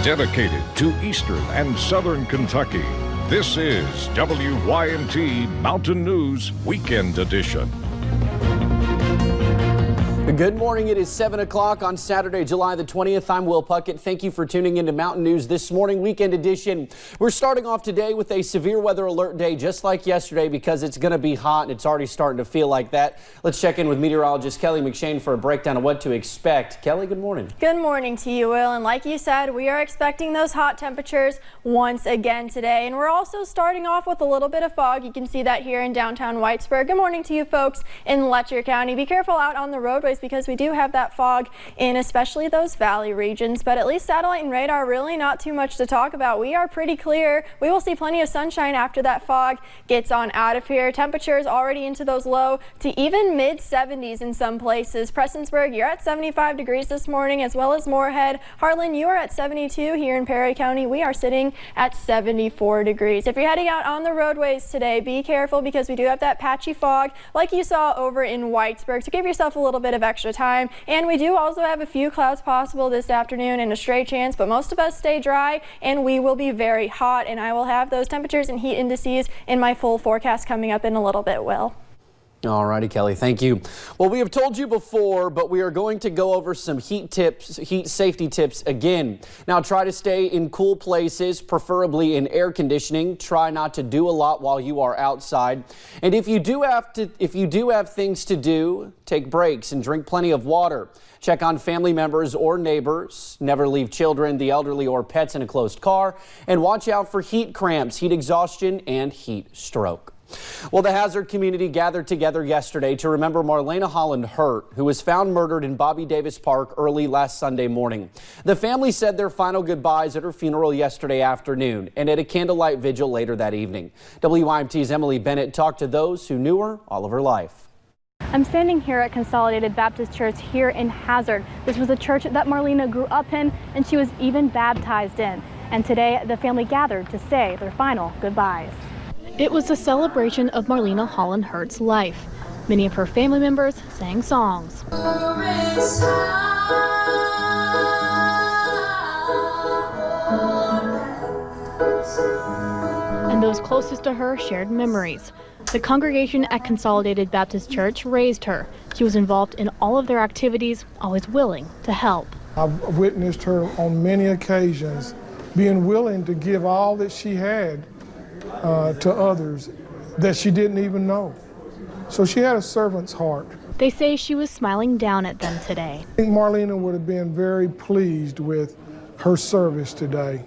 Dedicated to Eastern and Southern Kentucky, this is WYMT Mountain News Weekend Edition. Good morning. It is 7 o'clock on Saturday, July the 20th. I'm Will Puckett. Thank you for tuning into Mountain News this morning, Weekend Edition. We're starting off today with a severe weather alert day, just like yesterday, because it's going to be hot and it's already starting to feel like that. Let's check in with meteorologist Kelly McShane for a breakdown of what to expect. Kelly, good morning. Good morning to you, Will. And like you said, we are expecting those hot temperatures once again today. And we're also starting off with a little bit of fog. You can see that here in downtown Whitesburg. Good morning to you folks in Letcher County. Be careful out on the roadways, because we do have that fog in especially those valley regions, but at least satellite and radar really not too much to talk about. We are pretty clear. We will see plenty of sunshine after that fog gets on out of here. Temperatures already into those low to even mid 70s in some places. Prestonsburg, you're at 75 degrees this morning, as well as Moorhead. Harlan, you are at 72. Here in Perry County, we are sitting at 74 degrees. If you're heading out on the roadways today, be careful, because we do have that patchy fog like you saw over in Whitesburg, so give yourself a little bit of extra time. And we do also have a few clouds possible this afternoon and a stray chance, but most of us stay dry and we will be very hot, and I will have those temperatures and heat indices in my full forecast coming up in a little bit, Will. All righty, Kelly, thank you. Well, we have told you before, but we are going to go over some heat safety tips again. Now, try to stay in cool places, preferably in air conditioning. Try not to do a lot while you are outside. And if you do have things to do, take breaks and drink plenty of water. Check on family members or neighbors. Never leave children, the elderly, or pets in a closed car. And watch out for heat cramps, heat exhaustion, and heat stroke. Well, the Hazard community gathered together yesterday to remember Marlena Holland Hurt, who was found murdered in Bobby Davis Park early last Sunday morning. The family said their final goodbyes at her funeral yesterday afternoon and at a candlelight vigil later that evening. WYMT's Emily Bennett talked to those who knew her all of her life. I'm standing here at Consolidated Baptist Church here in Hazard. This was a church that Marlena grew up in, and she was even baptized in. And today the family gathered to say their final goodbyes. It was a celebration of Marlena Holland Hurt's life. Many of her family members sang songs. And those closest to her shared memories. The congregation at Consolidated Baptist Church raised her. She was involved in all of their activities, always willing to help. I've witnessed her on many occasions being willing to give all that she had to others that she didn't even know. So she had a servant's heart. They say she was smiling down at them today. I think Marlena would have been very pleased with her service today.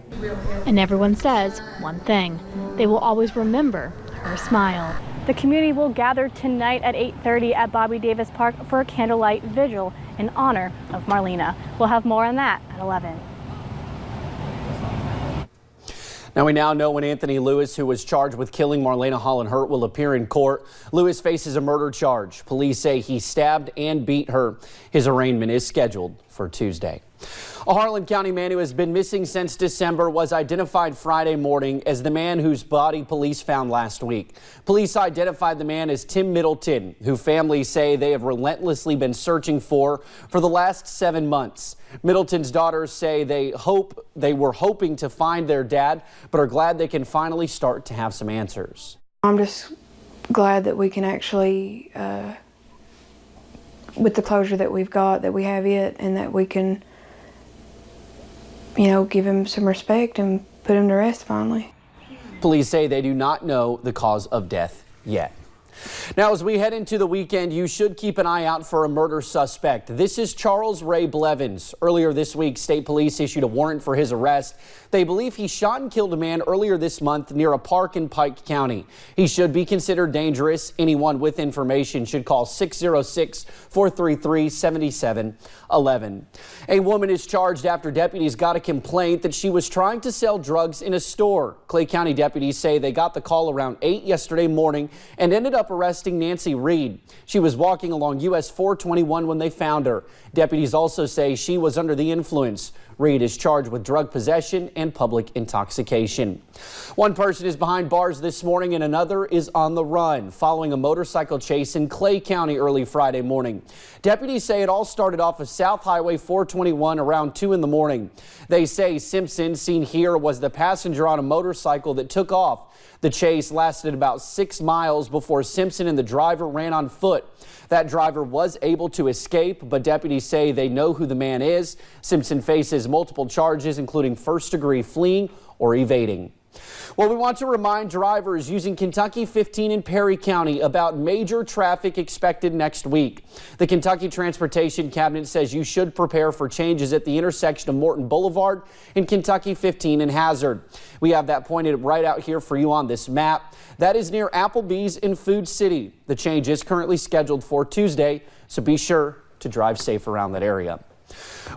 And everyone says one thing: they will always remember her smile. The community will gather tonight at 8:30 at Bobby Davis Park for a candlelight vigil in honor of Marlena. We'll have more on that at 11. Now, we now know when Anthony Lewis, who was charged with killing Marlena Holland Hurt, will appear in court. Lewis faces a murder charge. Police say he stabbed and beat her. His arraignment is scheduled for Tuesday. A Harlan County man who has been missing since December was identified Friday morning as the man whose body police found last week. Police identified the man as Tim Middleton, who families say they have relentlessly been searching for the last 7 months. Middleton's daughters say they were hoping to find their dad, but are glad they can finally start to have some answers. I'm just glad that we can actually, with the closure that we've got, that we have it, and that we can, give him some respect and put him to rest finally. Police say they do not know the cause of death yet. Now, as we head into the weekend, you should keep an eye out for a murder suspect. This is Charles Ray Blevins. Earlier this week, state police issued a warrant for his arrest. They believe he shot and killed a man earlier this month near a park in Pike County. He should be considered dangerous. Anyone with information should call 606-433-7711. A woman is charged after deputies got a complaint that she was trying to sell drugs in a store. Clay County deputies say they got the call around 8 yesterday morning and ended up arresting arresting Nancy Reed. She was walking along US 421 when they found her. Deputies also say she was under the influence. Reed is charged with drug possession and public intoxication. One person is behind bars this morning and another is on the run following a motorcycle chase in Clay County early Friday morning. Deputies say it all started off of South Highway 421 around 2 in the morning. They say Simpson, seen here, was the passenger on a motorcycle that took off. The chase lasted about 6 miles before Simpson and the driver ran on foot. That driver was able to escape, but deputies say they know who the man is. Simpson faces multiple charges, including first-degree fleeing or evading. Well, we want to remind drivers using Kentucky 15 in Perry County about major traffic expected next week. The Kentucky Transportation Cabinet says you should prepare for changes at the intersection of Morton Boulevard and Kentucky 15 in Hazard. We have that pointed right out here for you on this map. That is near Applebee's in Food City. The change is currently scheduled for Tuesday, so be sure to drive safe around that area.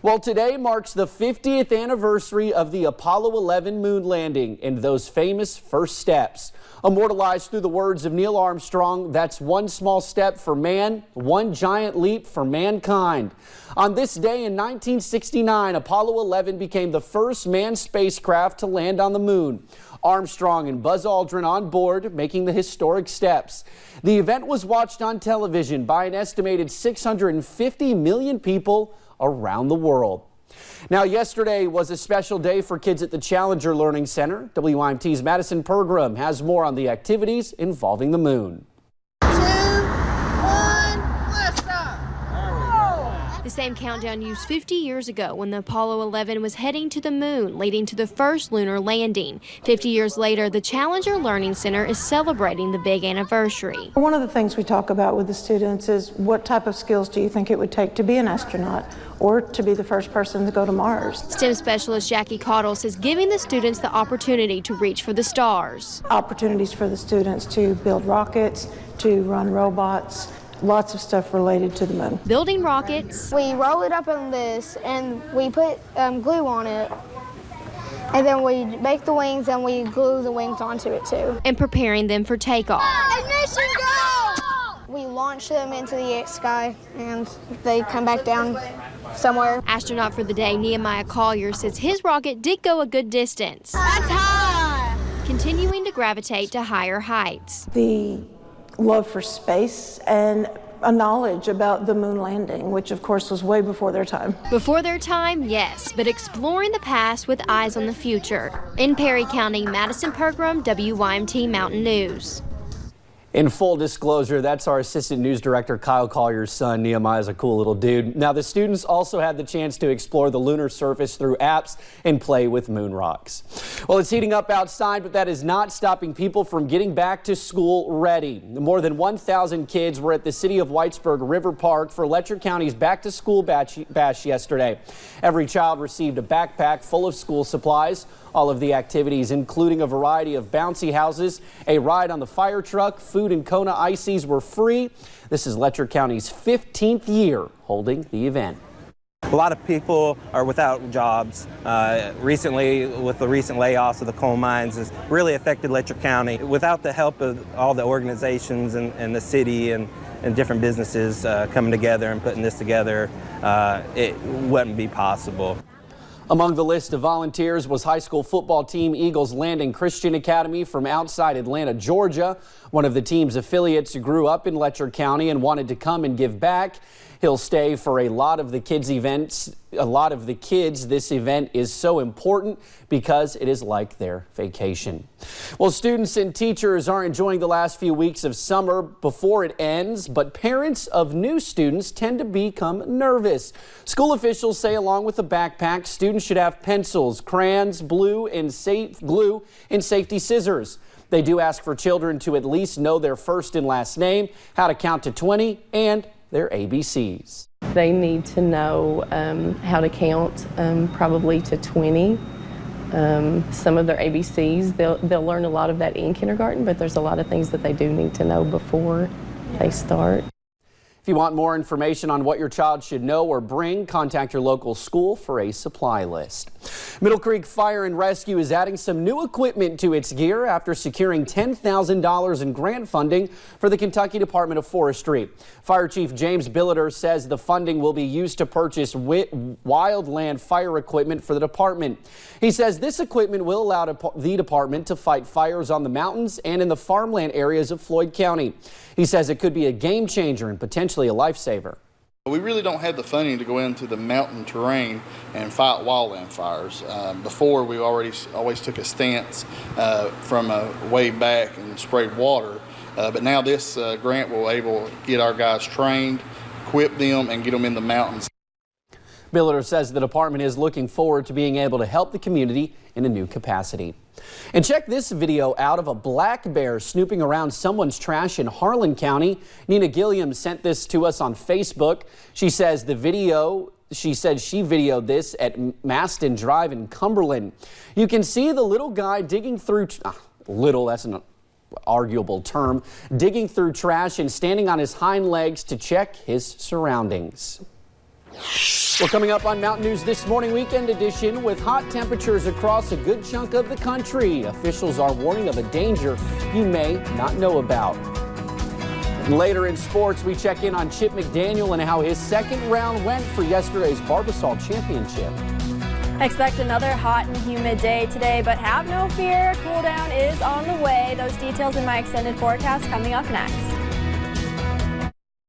Well, today marks the 50th anniversary of the Apollo 11 moon landing and those famous first steps. Immortalized through the words of Neil Armstrong, that's one small step for man, one giant leap for mankind. On this day in 1969, Apollo 11 became the first manned spacecraft to land on the moon. Armstrong and Buzz Aldrin on board, making the historic steps. The event was watched on television by an estimated 650 million people around the world. Now, yesterday was a special day for kids at the Challenger Learning Center. WYMT's Madison Pergram has more on the activities involving the moon. The same countdown used 50 years ago when the Apollo 11 was heading to the moon, leading to the first lunar landing. 50 years later, the Challenger Learning Center is celebrating the big anniversary. One of the things we talk about with the students is what type of skills do you think it would take to be an astronaut or to be the first person to go to Mars? STEM specialist Jackie Caudill says giving the students the opportunity to reach for the stars. Opportunities for the students to build rockets, to run robots, lots of stuff related to the moon. Building rockets. We roll it up in this and we put glue on it. And then we make the wings and we glue the wings onto it too. And preparing them for takeoff. Ignition, go! We launch them into the sky and they come back down somewhere. Astronaut for the day Nehemiah Collier says his rocket did go a good distance. That's high! Continuing to gravitate to higher heights. The love for space and a knowledge about the moon landing, which of course was way before their time. Before their time, yes, but exploring the past with eyes on the future. In Perry County, Madison Pergram, WYMT Mountain News. In full disclosure, that's our assistant news director, Kyle Collier's son. Nehemiah's a cool little dude. Now, the students also had the chance to explore the lunar surface through apps and play with moon rocks. Well, it's heating up outside, but that is not stopping people from getting back to school ready. More than 1,000 kids were at the city of Whitesburg River Park for Letcher County's back to school bash yesterday. Every child received a backpack full of school supplies. All of the activities, including a variety of bouncy houses, a ride on the fire truck, food and Kona ices were free. This is Letcher County's 15th year holding the event. A lot of people are without jobs. Recently, with the recent layoffs of the coal mines, has really affected Letcher County. Without the help of all the organizations and the city and different businesses coming together and putting this together, it wouldn't be possible. Among the list of volunteers was high school football team Eagles Landing Christian Academy from outside Atlanta, Georgia. One of the team's affiliates grew up in Letcher County and wanted to come and give back. He'll stay for a lot of the kids' this event is so important because it is like their vacation. Well, students and teachers are enjoying the last few weeks of summer before it ends, but parents of new students tend to become nervous. School officials say along with the backpack, students should have pencils, crayons, glue, and safety scissors. They do ask for children to at least know their first and last name, how to count to 20, and their ABCs. They need to know how to count probably to 20. Some of their ABCs, they'll learn a lot of that in kindergarten, but there's a lot of things that they do need to know before they start. If you want more information on what your child should know or bring, contact your local school for a supply list. Middle Creek Fire and Rescue is adding some new equipment to its gear after securing $10,000 in grant funding for the Kentucky Department of Forestry. Fire Chief James Billiter says the funding will be used to purchase wildland fire equipment for the department. He says this equipment will allow the department to fight fires on the mountains and in the farmland areas of Floyd County. He says it could be a game changer and potentially a lifesaver. We really don't have the funding to go into the mountain terrain and fight wildland fires. Before, we always took a stance from way back and sprayed water. But now this grant will able to get our guys trained, equip them, and get them in the mountains. Billiter says the department is looking forward to being able to help the community in a new capacity. And check this video out of a black bear snooping around someone's trash in Harlan County. Nina Gilliam sent this to us on Facebook. She says she videoed this at Maston Drive in Cumberland. You can see the little guy digging through, that's an arguable term, digging through trash and standing on his hind legs to check his surroundings. Well, coming up on Mountain News This Morning Weekend Edition, with hot temperatures across a good chunk of the country, officials are warning of a danger you may not know about. And later in sports, we check in on Chip McDaniel and how his second round went for yesterday's Barbasol Championship. Expect another hot and humid day today, but have no fear, cool down is on the way. Those details in my extended forecast coming up next.